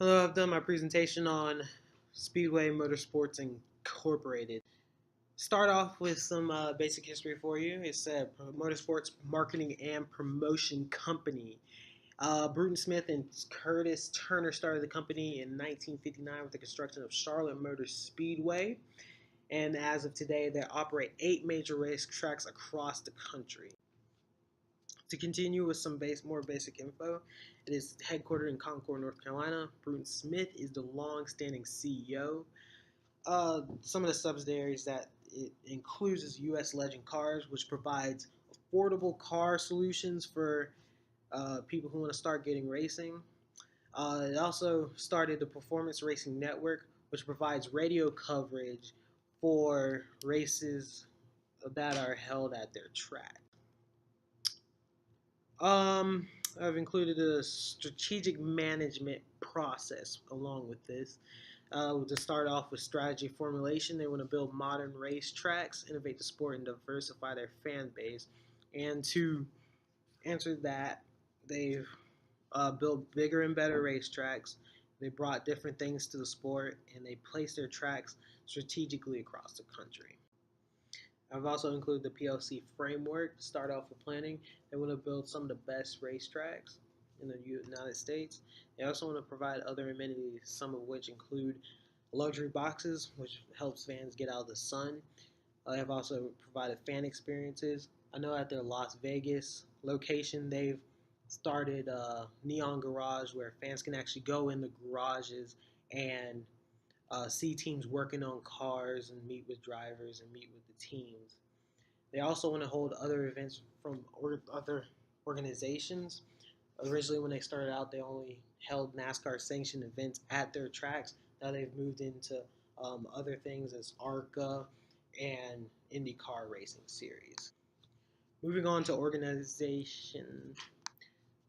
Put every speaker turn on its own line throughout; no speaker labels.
Hello, I've done my presentation on Speedway Motorsports Incorporated. Start off with some basic history for you. It's a motorsports marketing and promotion company. Bruton Smith and Curtis Turner started the company in 1959 with the construction of Charlotte Motor Speedway. And as of today, they operate 8 major race tracks across the country. To continue with some more basic info, it is headquartered in Concord, North Carolina. Bruton Smith is the long-standing CEO. Some of the subsidiaries that it includes is U.S. Legend Cars, which provides affordable car solutions for people who want to start getting racing. It also started the Performance Racing Network, which provides radio coverage for races that are held at their track. Um, I've included a strategic management process along with this. To start off with strategy formulation, they want to build modern racetracks, innovate the sport, and diversify their fan base. And to answer that, they've built bigger and better racetracks. They brought different things to the sport, and they placed their tracks strategically across the country. I've also included the PLC framework to start off with planning. They want to build some of the best racetracks in the United States. They also want to provide other amenities, some of which include luxury boxes, which helps fans get out of the sun. They have also provided fan experiences. I know at their Las Vegas location, they've started a neon garage where fans can actually go in the garages and see teams working on cars and meet with drivers and meet with the teams. They also want to hold other events from other organizations. Originally, when they started out, they only held NASCAR sanctioned events at their tracks. Now they've moved into other things as ARCA and IndyCar racing series. Moving on to organization,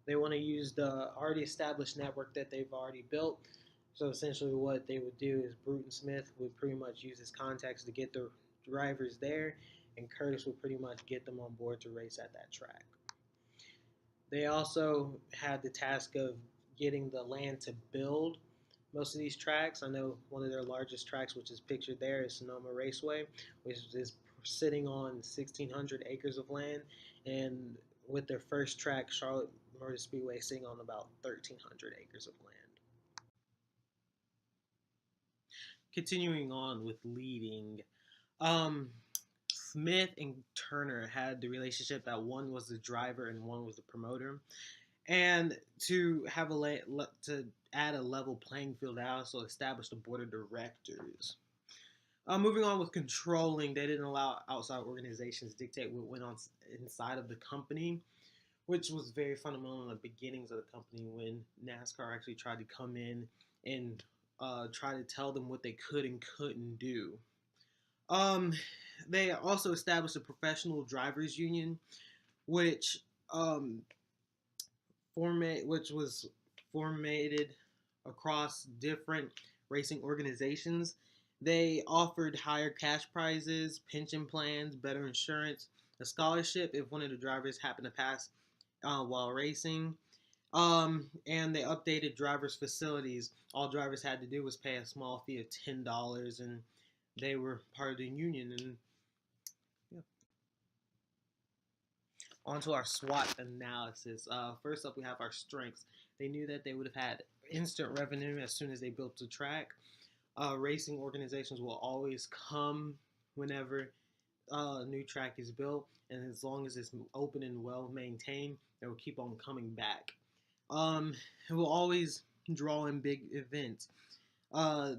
they want to use the already established network that they've already built. So essentially, what they would do is Bruton Smith would pretty much use his contacts to get the drivers there, and Curtis would pretty much get them on board to race at that track. They also had the task of getting the land to build most of these tracks. I know one of their largest tracks, which is pictured there, is Sonoma Raceway, which is sitting on 1,600 acres of land, and with their first track, Charlotte Motor Speedway, sitting on about 1,300 acres of land. Continuing on with leading, Smith and Turner had the relationship that one was the driver and one was the promoter, and to have to add a level playing field, they also established a board of directors. Moving on with controlling, they didn't allow outside organizations to dictate what went on inside of the company, which was very fundamental in the beginnings of the company when NASCAR actually tried to come in and try to tell them what they could and couldn't do. They also established a professional drivers union, which was formatted across different racing organizations. They offered higher cash prizes, pension plans, better insurance, a scholarship if one of the drivers happened to pass while racing. And they updated drivers' facilities. All drivers had to do was pay a small fee of $10, and they were part of the union. And yeah. On to our SWOT analysis. First up, we have our strengths. They knew that they would have had instant revenue as soon as they built the track. Racing organizations will always come whenever a new track is built, and as long as it's open and well maintained, they will keep on coming back. It will always draw in big events.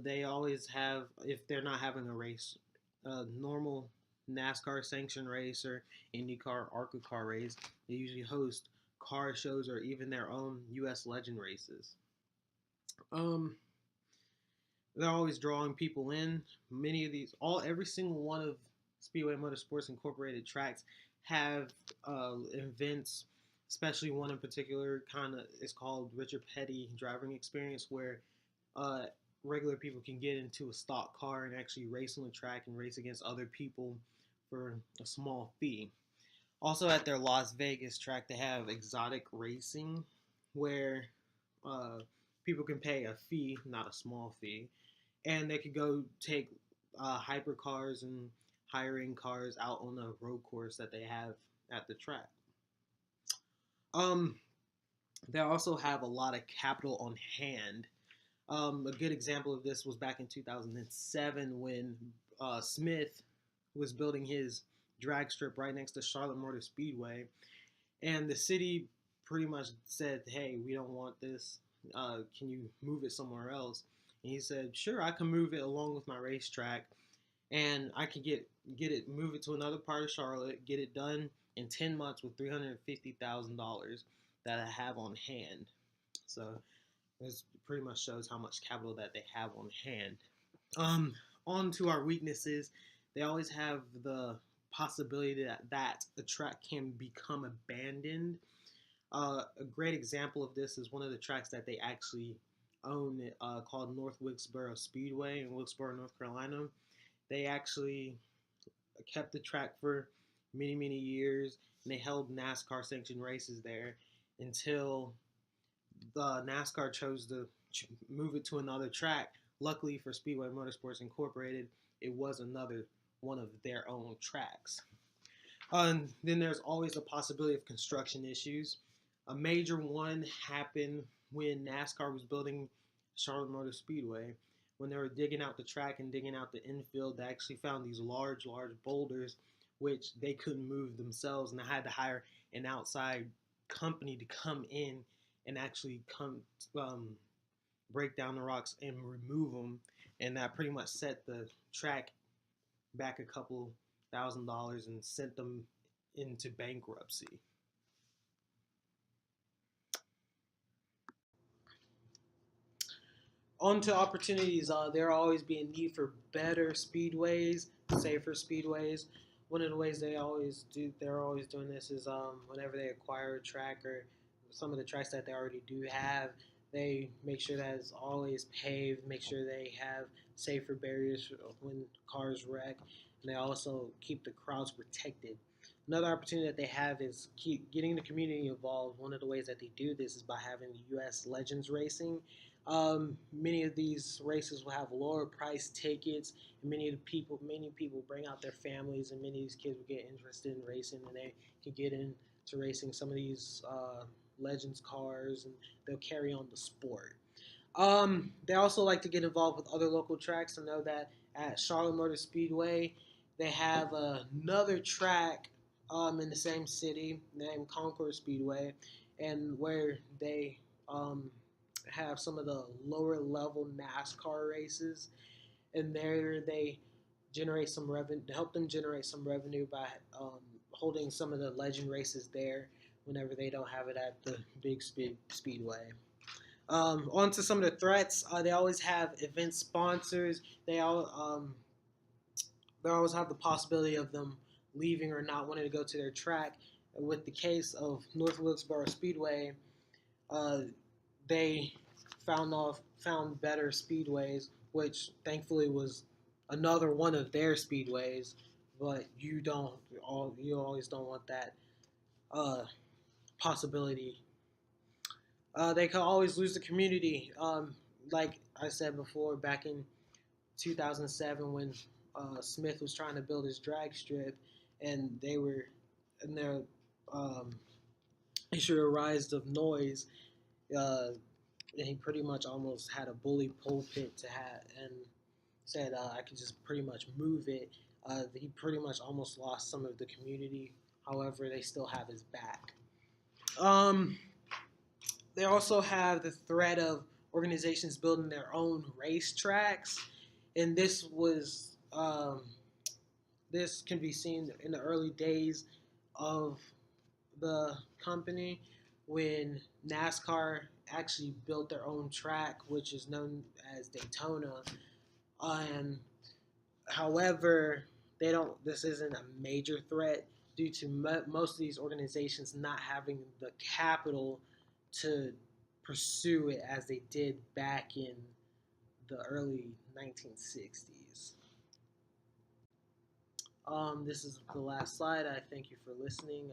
They always have, if they're not having a race, normal NASCAR sanctioned race or IndyCar, ARCA car race, they usually host car shows or even their own U.S. Legend races. They're always drawing people in. Many of these, every single one of Speedway Motorsports Incorporated tracks have events, especially one in particular, is called Richard Petty Driving Experience, where regular people can get into a stock car and actually race on the track and race against other people for a small fee. Also at their Las Vegas track, they have exotic racing, where people can pay a fee, not a small fee, and they could go take hypercars and hiring cars out on the road course that they have at the track. Um, they also have a lot of capital on hand. A good example of this was back in 2007 when Smith was building his drag strip right next to Charlotte Motor Speedway, and the city pretty much said, "Hey, we don't want this. Can you move it somewhere else?" And he said, "Sure, I can move it along with my racetrack, and I can move it to another part of Charlotte, get it done in 10 months with $350,000 that I have on hand." So this pretty much shows how much capital that they have on hand. Um, on to our weaknesses. They always have the possibility that a track can become abandoned. A great example of this is one of the tracks that they actually own, called North Wilkesboro Speedway in Wilkesboro, North Carolina. They actually kept the track for many, many years, and they held NASCAR sanctioned races there until the NASCAR chose to move it to another track. Luckily for Speedway Motorsports Incorporated, it was another one of their own tracks. Then there's always the possibility of construction issues. A major one happened when NASCAR was building Charlotte Motor Speedway. When they were digging out the track and digging out the infield, they actually found these large, large boulders which they couldn't move themselves, and they had to hire an outside company to come in and actually break down the rocks and remove them, and that pretty much set the track back a couple $1,000s and sent them into bankruptcy. On to opportunities. There always be a need for better speedways, safer speedways. One of the ways they're always doing this is whenever they acquire a track or some of the tracks that they already do have, they make sure that it's always paved, make sure they have safer barriers when cars wreck, and they also keep the crowds protected. Another opportunity that they have is keep getting the community involved. One of the ways that they do this is by having U.S. Legends Racing. Many of these races will have lower price tickets, and many people bring out their families, and many of these kids will get interested in racing, and they can get into racing some of these Legends cars, and they'll carry on the sport. They also like to get involved with other local tracks. I know that at Charlotte Motor Speedway, they have another track in the same city named Concord Speedway, and where they have some of the lower level NASCAR races, and there they generate some revenue to help them generate some revenue by holding some of the legend races there whenever they don't have it at the big speedway. On to some of the threats. They always have event sponsors. They always have the possibility of them leaving or not wanting to go to their track. With the case of North Wilkesboro Speedway, they found better speedways, which thankfully was another one of their speedways. But you always don't want that possibility. They could always lose the community. Like I said before, back in 2007 when Smith was trying to build his drag strip, and they were in their issue a rise of noise. And he pretty much almost had a bully pulpit to have, and said I could just pretty much move it. He pretty much almost lost some of the community. However, they still have his back. They also have the threat of organizations building their own racetracks, and this can be seen in the early days of the company when NASCAR actually built their own track, which is known as Daytona. And however, they don't. This isn't a major threat due to most of these organizations not having the capital to pursue it as they did back in the early 1960s. This is the last slide. I thank you for listening.